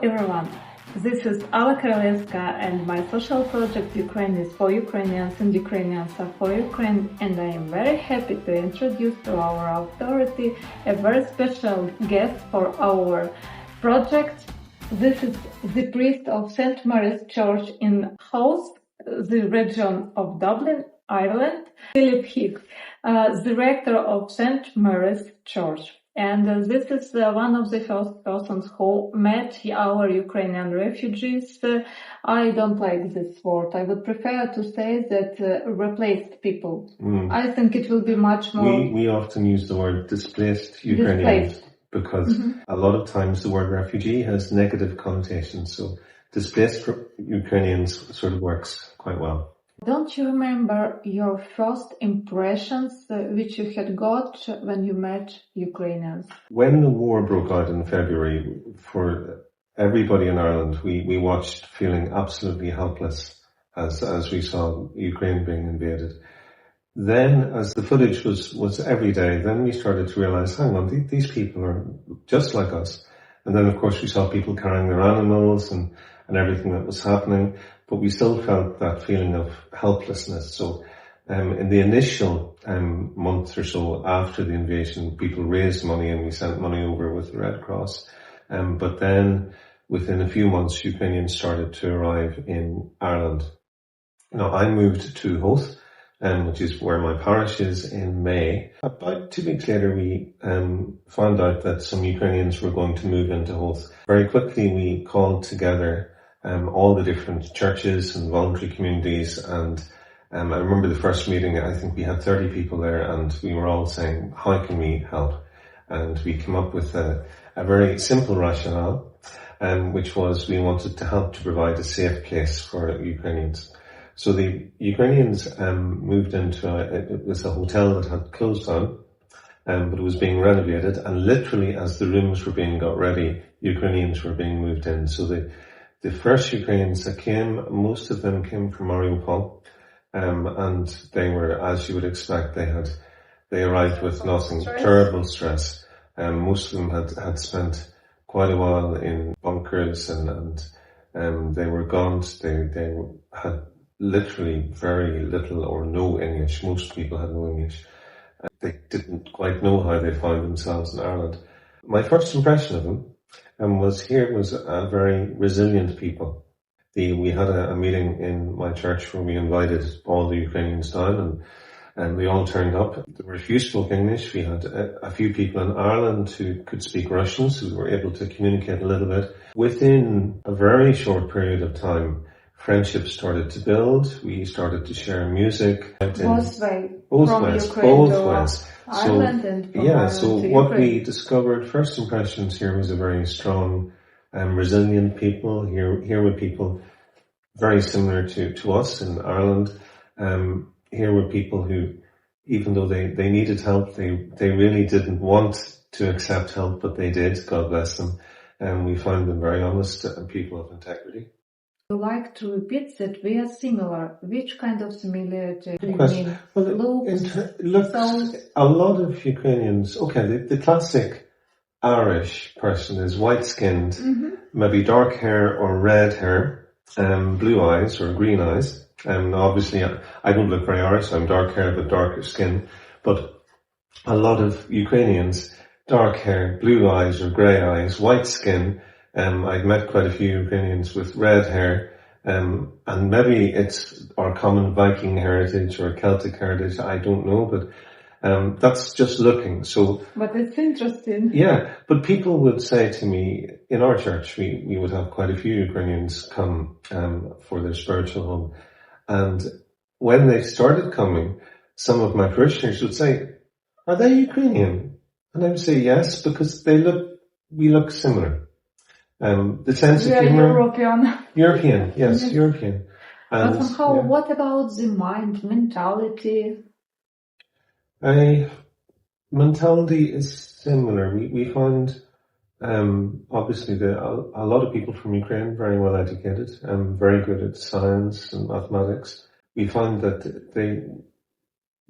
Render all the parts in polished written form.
everyone, this is Alla Korolevska and my social project Ukraine is for Ukrainians and Ukrainians are for Ukraine, and I am very happy to introduce to our authority a very special guest for our project. This is the priest of St. Mary's Church in Howth, the region of Dublin, Ireland, Heak, the rector of St. Mary's Church. And this is one of the first persons who met our Ukrainian refugees. I don't like this word. I would prefer to say that replaced people. I think it will be much more... We often use the word displaced Ukrainians because a lot of times the word refugee has negative connotations. So displaced Ukrainians sort of works quite well. Don't you remember your first impressions which you had got when you met Ukrainians? When the war broke out in February, for everybody in Ireland, we watched feeling absolutely helpless as we saw Ukraine being invaded. Then, as the footage was every day, then we started to realize, hang on, these people are just like us. And then, of course, we saw people carrying their animals and everything that was happening. But we still felt that feeling of helplessness. So in the initial month or so after the invasion, people raised money and we sent money over with the Red Cross. But then within a few months, Ukrainians started to arrive in Ireland. Now, I moved to Howth, which is where my parish is, in May. About 2 weeks later, we found out that some Ukrainians were going to move into Howth. Very quickly, we called together all the different churches and voluntary communities, and I remember the first meeting, I think we had 30 people there, and we were all saying, how can we help? And we came up with a very simple rationale, which was we wanted to help to provide a safe place for Ukrainians. So the Ukrainians moved into it was a hotel that had closed down, but it was being renovated, and literally as the rooms were being got ready, Ukrainians were being moved in. So the first Ukrainians that came, most of them came from Mariupol, and they were, as you would expect, they arrived with nothing, terrible stress. Most of them had spent quite a while in bunkers and they were gaunt. They had literally very little or no English. Most people had no English. They didn't quite know how they found themselves in Ireland. My first impression of them was a very resilient people. We had a meeting in my church where we invited all the Ukrainians down and we all turned up. There were a few spoke English. We had a few people in Ireland who could speak Russian, so we were able to communicate a little bit. Within a very short period of time, friendships started to build. We started to share music. Both ways. Both ways. Ireland and so what we discovered, first impressions here was a very strong, resilient people. Here were people very similar to us in Ireland. Here were people who, even though they needed help, they really didn't want to accept help, but they did, God bless them. We found them very honest and people of integrity. You like to repeat that we are similar. Which kind of similarity do you mean? Well, looks, a lot of Ukrainians, the classic Irish person is white-skinned, maybe dark hair or red hair, blue eyes or green eyes. Obviously, I don't look very Irish, I'm dark hair but darker skin. But a lot of Ukrainians, dark hair, blue eyes or grey eyes, white skin. I've met quite a few Ukrainians with red hair, and maybe it's our common Viking heritage or Celtic heritage, I don't know, but that's just looking. But it's interesting. Yeah, but people would say to me, in our church, we would have quite a few Ukrainians come for their spiritual home, and when they started coming, some of my parishioners would say, are they Ukrainian? And I would say yes, because we look similar. The sense of humor. European, yes, European. But somehow, what about the mind, mentality? Mentality is similar. We find, obviously, a lot of people from Ukraine very well educated and very good at science and mathematics. We find that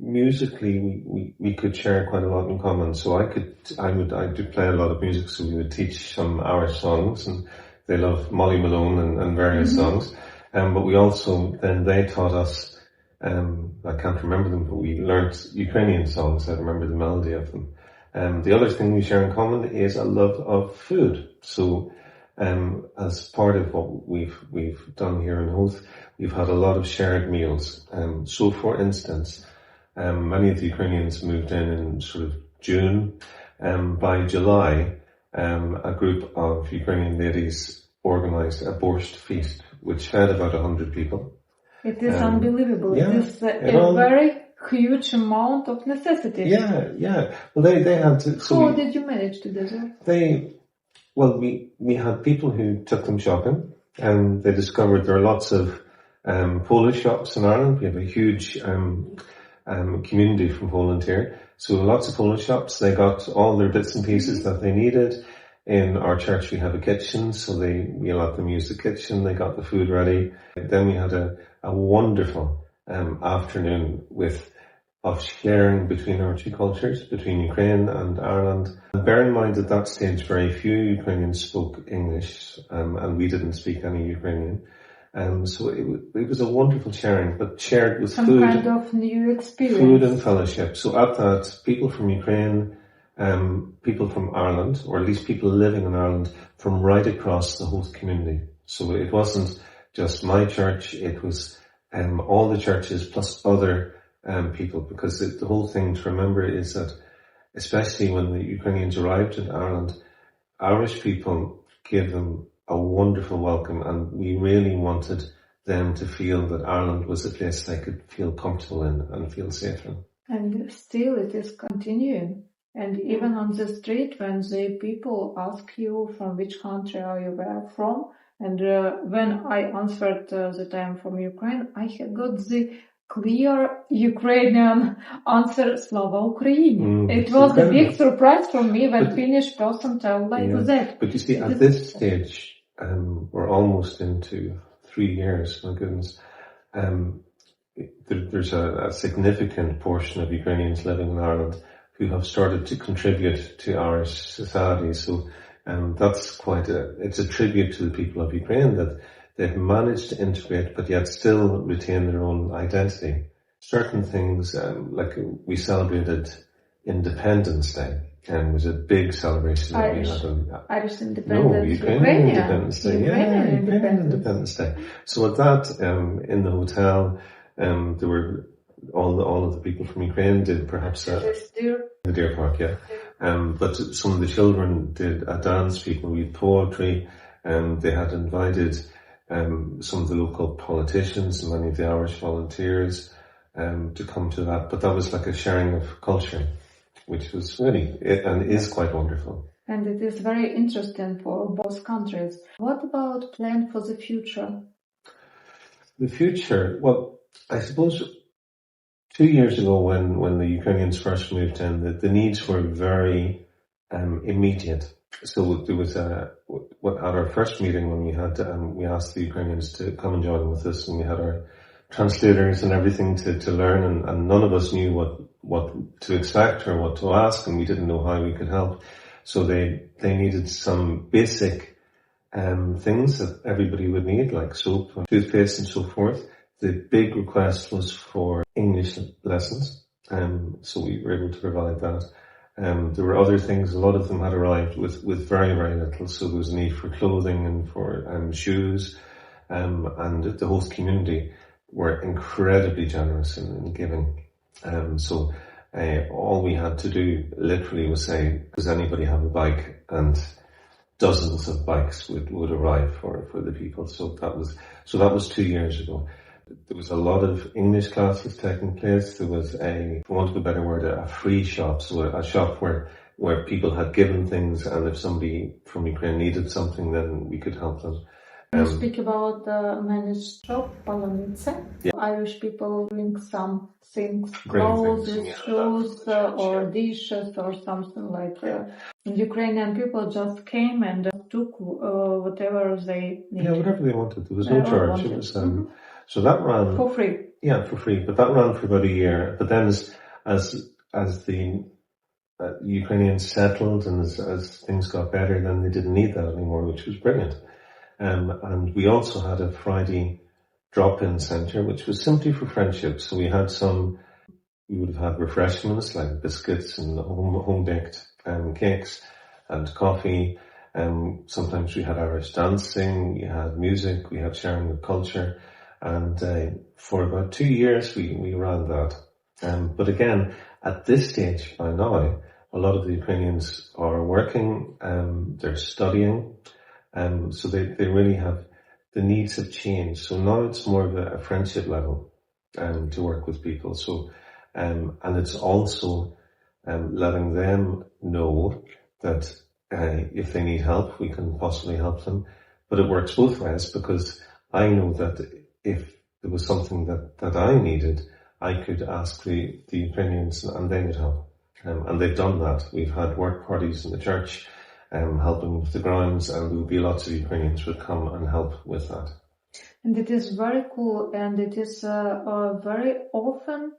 musically we could share quite a lot in common. So I do play a lot of music, so we would teach some Irish songs, and they love Molly Malone and various songs. But we also, then they taught us, I can't remember them, but we learnt Ukrainian songs. I remember the melody of them. The other thing we share in common is a love of food. So, as part of what we've done here in Howth, we've had a lot of shared meals. So for instance, many of the Ukrainians moved in sort of June. By July, a group of Ukrainian ladies organised a borscht feast, which fed about 100 people. It is unbelievable. Yeah, it is a very huge amount of necessities. Yeah. Well, they had to. So How did you manage to do that? We had people who took them shopping, and they discovered there are lots of Polish shops in Ireland. We have a huge community from Poland here, so lots of Polish shops. They got all their bits and pieces that they needed. In our church, we have a kitchen, so we let them use the kitchen. They got the food ready. Then we had a wonderful afternoon of sharing between our two cultures, between Ukraine and Ireland. And bear in mind at that stage, very few Ukrainians spoke English, and we didn't speak any Ukrainian. So it was a wonderful sharing, but shared with some food. Some kind of new experience. Food and fellowship. So at that, people from Ukraine, people from Ireland, or at least people living in Ireland, from right across the whole community. So it wasn't just my church, it was all the churches plus other people, because the whole thing to remember is that, especially when the Ukrainians arrived in Ireland, Irish people gave them a wonderful welcome, and we really wanted them to feel that Ireland was a place they could feel comfortable in and feel safe in. And still it is continuing. And even on the street, when the people ask you from which country are you from, and when I answered that I am from Ukraine, I had got the clear Ukrainian answer, Slava Ukraini. It was a big surprise for me when Finnish person told like that. But you see, at this stage, we're almost into 3 years, my goodness. There's a significant portion of Ukrainians living in Ireland who have started to contribute to Irish society. So that's it's a tribute to the people of Ukraine that they've managed to integrate, but yet still retain their own identity. Certain things, like we celebrated Independence Day, and it was a big celebration that we had. Irish Independence. No, Ukrainian Independence Day. Ukrainian Independence Day. So at that, in the hotel, there were all of the people from Ukraine did perhaps the Deer Park, yeah. But some of the children did a dance, people read poetry, and they had invited some of the local politicians and many of the Irish volunteers to come to that. But that was like a sharing of culture, which was really, and is quite wonderful. And it is very interesting for both countries. What about plan for the future? The future, well, I suppose 2 years ago when the Ukrainians first moved in, the needs were very immediate. So there was at our first meeting when we asked the Ukrainians to come and join with us, and we had our translators and everything to learn, and none of us knew what to expect or what to ask, and we didn't know how we could help. So they needed some basic things that everybody would need, like soap, toothpaste and so forth. The big request was for English lessons, so we were able to provide that. There were other things, a lot of them had arrived with very, very little, so there was a need for clothing and for shoes, and the whole community were incredibly generous in giving. So all we had to do literally was say, does anybody have a bike? And dozens of bikes would arrive for the people. So that was 2 years ago. There was a lot of English classes taking place. There was for want of a better word, a free shop. So a shop where people had given things, and if somebody from Ukraine needed something, then we could help them. You speak about the managed shop, Palyanytsya. Yeah. Irish people bring some things, clothes, shoes, or dishes, or something like that. Ukrainian people just came and took whatever they needed. Yeah, whatever they wanted. There was no charge. It was so that ran for free. Yeah, for free. But that ran for about a year. But then, as the Ukrainians settled and as things got better, then they didn't need that anymore, which was brilliant. And we also had a Friday drop-in centre, which was simply for friendship. So we would have had refreshments like biscuits and home-baked cakes and coffee. Sometimes we had Irish dancing, we had music, we had sharing of culture. And for about 2 years we ran that. But again, at this stage by now, a lot of the Ukrainians are working, they're studying, so they really have, the needs have changed. So now it's more of a friendship level to work with people. So and it's also letting them know that if they need help, we can possibly help them. But it works both ways, because I know that if there was something that I needed, I could ask the Ukrainians and they would help. And they've done that. We've had work parties in the church helping with the grounds, and there will be lots of Ukrainians who would come and help with that. And it is very cool, and it is very often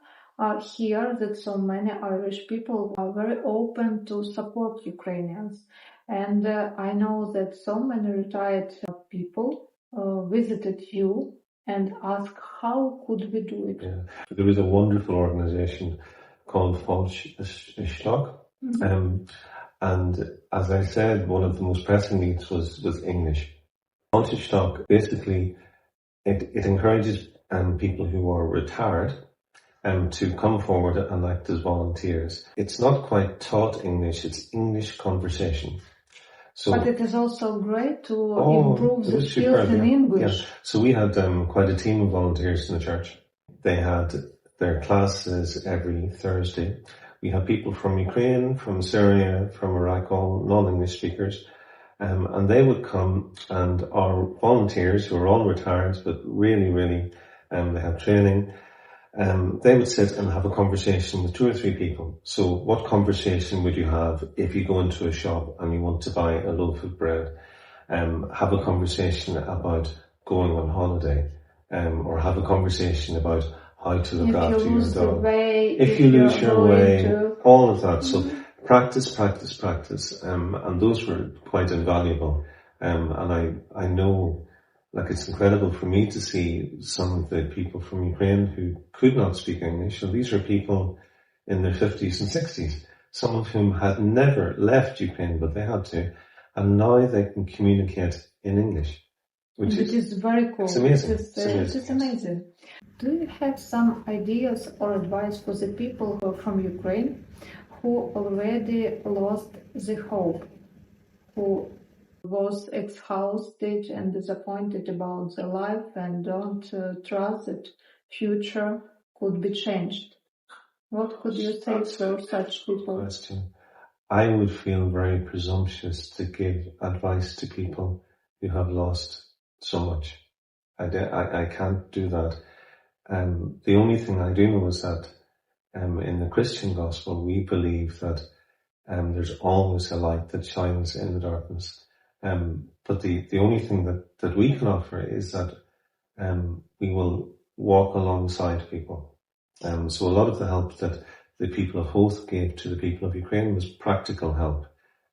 here that so many Irish people are very open to support Ukrainians. And I know that so many retired people visited you and asked, how could we do it? Yeah. There is a wonderful organisation called Palyanytsya. And as I said, one of the most pressing needs was English. Palyanytsya, basically, it encourages people who are retired to come forward and act as volunteers. It's not quite taught English, it's English conversation. So, but it is also great to improve the skills in English. Yeah. So we had quite a team of volunteers in the church. They had their classes every Thursday. We had people from Ukraine, from Syria, from Iraq, all non-English speakers. And they would come, and our volunteers, who are all retired, but really, they have training, they would sit and have a conversation with 2 or 3 people. So what conversation would you have if you go into a shop and you want to buy a loaf of bread? Have a conversation about going on holiday, or have a conversation about how to look after your dog. If you lose your way, all of that. So practice, and those were quite invaluable. And I know, like, it's incredible for me to see some of the people from Ukraine who could not speak English. And these are people in their 50s and 60s, some of whom had never left Ukraine, but they had to. And now they can communicate in English. Which is very cool. It's amazing. It is amazing. Do you have some ideas or advice for the people who are from Ukraine who already lost the hope, who was exhausted and disappointed about their life and don't trust that future could be changed? What could you say for such people? Question. I would feel very presumptuous to give advice to people who have lost so much. I can't do that. The only thing I do know is that in the Christian gospel we believe that there's always a light that shines in the darkness. But the only thing that we can offer is that we will walk alongside people. So a lot of the help that the people of Howth gave to the people of Ukraine was practical help.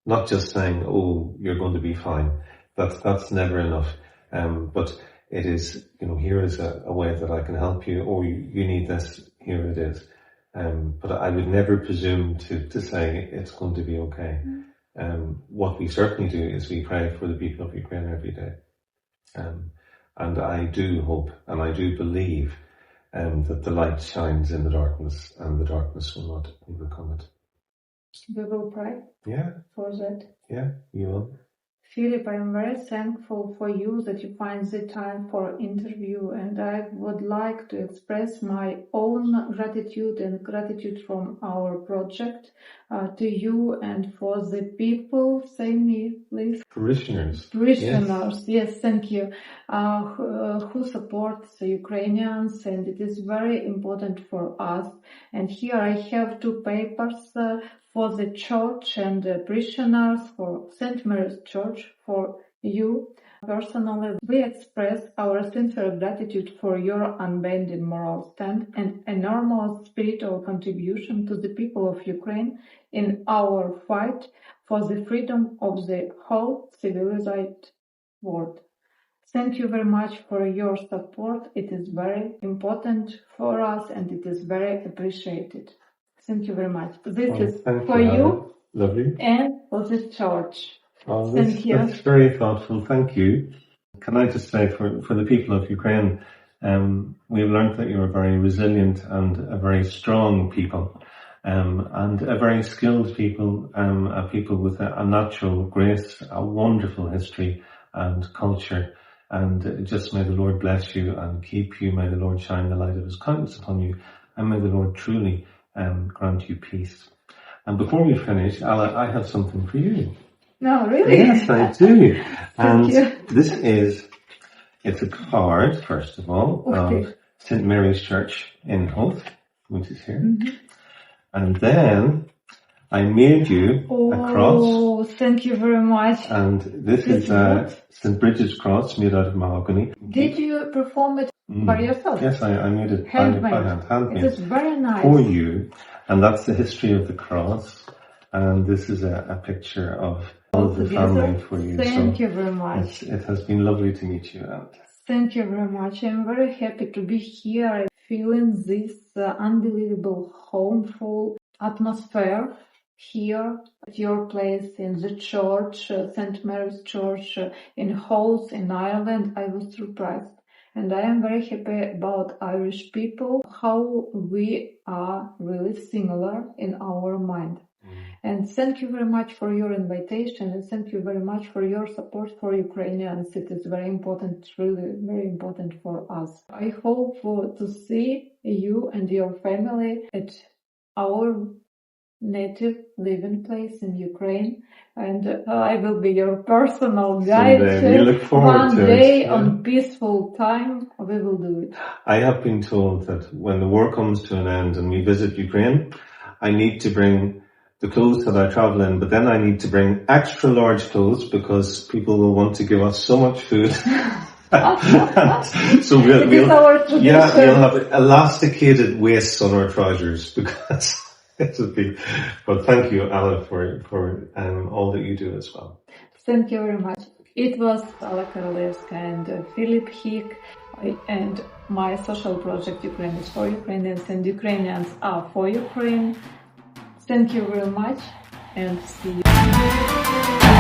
Not just saying, oh, you're going to be fine. That's never enough. But it is, here is a way that I can help you, or you need this, here it is. But I would never presume to say it's going to be okay. What we certainly do is we pray for the people of Ukraine every day. And I do hope and I do believe that the light shines in the darkness and the darkness will not overcome it. We will pray for that. Yeah, you will. Philip, I'm very thankful for you that you find the time for interview, and I would like to express my own gratitude and gratitude from our project to you and for the people, say me please. Parishioners, yes, thank you, who support the Ukrainians, and it is very important for us. And here I have 2 papers for the church and parishioners, for St. Mary's Church, for you personally. We express our sincere gratitude for your unbending moral stand and enormous spiritual contribution to the people of Ukraine in our fight for the freedom of the whole civilized world. Thank you very much for your support. It is very important for us and it is very appreciated. Thank you very much. This is for you Lovely. and for the church. Oh, Thank you. That's very thoughtful. Thank you. Can I just say, for the people of Ukraine, we've learned that you're a very resilient and a very strong people, and a very skilled people, a people with a natural grace, a wonderful history and culture. And just may the Lord bless you and keep you. May the Lord shine the light of his countenance upon you. And may the Lord truly grant you peace. And before we finish, Alla, I have something for you. No, really? Yes, I do. And Thank you. this it's a card, first of all, of St. Mary's Church in Howth, which is here. Mm-hmm. And then I made you a cross. Oh, thank you very much. And this is St. Bridget's cross made out of mahogany. Did you perform it by yourself? Yes, I made it by hand. Handmade. It is very nice. For you. And that's the history of the cross. And this is a picture of all of the family for you. Thank you very much. It has been lovely to meet you. Thank you very much. I'm very happy to be here, feeling this unbelievable homeful atmosphere here at your place in the church, St. Mary's Church in Howth in Ireland. I was surprised. And I am very happy about Irish people, how we are really similar in our mind. And thank you very much for your invitation, and thank you very much for your support for Ukrainians. It is very important, really very important for us. I hope to see you and your family at our native living place in Ukraine, and I will be your personal guide. We look forward One to day it. on peaceful time, we will do it. I have been told that when the war comes to an end and we visit Ukraine, I need to bring the clothes that I travel in, but then I need to bring extra large clothes because people will want to give us so much food. So we'll have elasticated waists on our trousers because it would be. But thank you, Alla, for all that you do as well. Thank you very much. It was Alla Korolevska and Philip Heak, and my social project Ukraine is for Ukrainians and Ukrainians are for Ukraine. Thank you very much and see you.